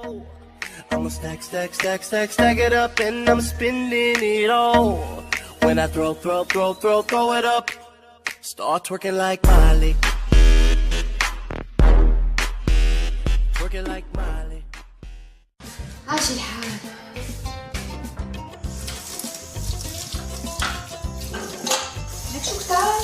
I'ma stack, stack, stack, stack, stack it up and I'm spending it all. When I throw it up, start twerking like Miley. Twerking like Miley. عاش الحال. لك شو كتار؟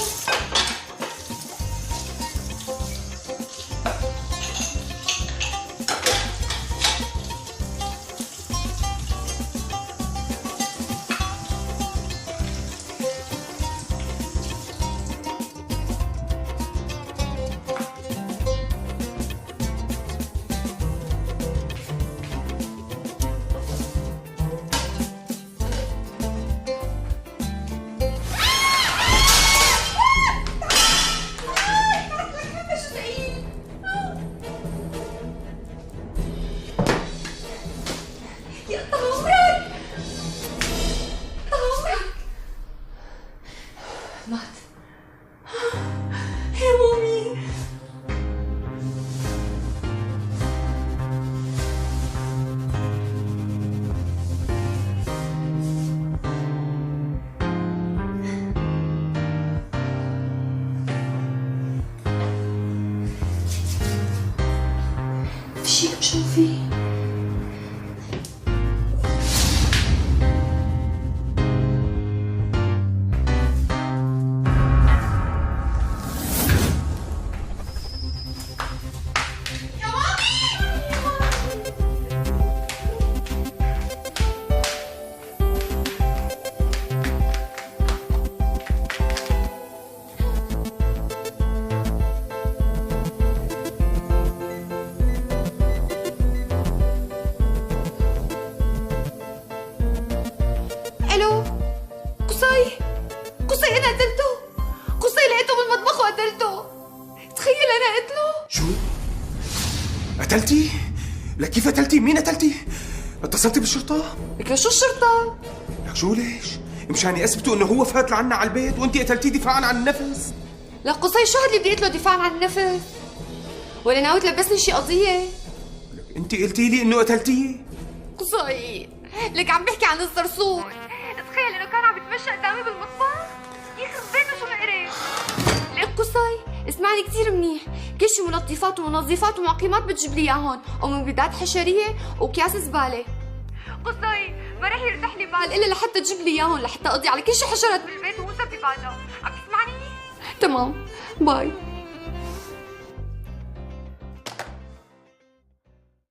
مات يا مامي. في شي بتشوفي؟ الو قصي انا قتلته. قصي لقيته بالمطبخ وقتلته. تخيل انا قتله. شو؟ قتلتي؟ لك كيف قتلتي؟ مين قتلتي؟ اتصلتي بالشرطة؟ لك شو الشرطة؟ لك شو ليش؟ مشان يثبتوا انه هو فات لعنا على البيت وانت قتلتيه دفاعا عن النفس. لك قصي شو هاللي بدي قتله دفاعا عن النفس؟ ولا ناوي تلبسني شي قضية؟ لك انت قلتي لي انه قتلتيه. قصي لك عم بحكي عن الصرصور. تخيل انه كان عم يتمشى قدامي بالمطبخ. يخرب بيته شو مقرف. لك قصي اسمعني كثير منيح. كل شي منظفات ومنظفات ومعقمات بتجيب لي اياهم، ومبيدات حشريه واكياس زباله. قصي ما رح يرتاح لي بال الا لحتى تجيب لي اياهم، لحتى اقضي على كل شي حشرات بالبيت ومسبباتها. عم تسمعني؟ تمام باي.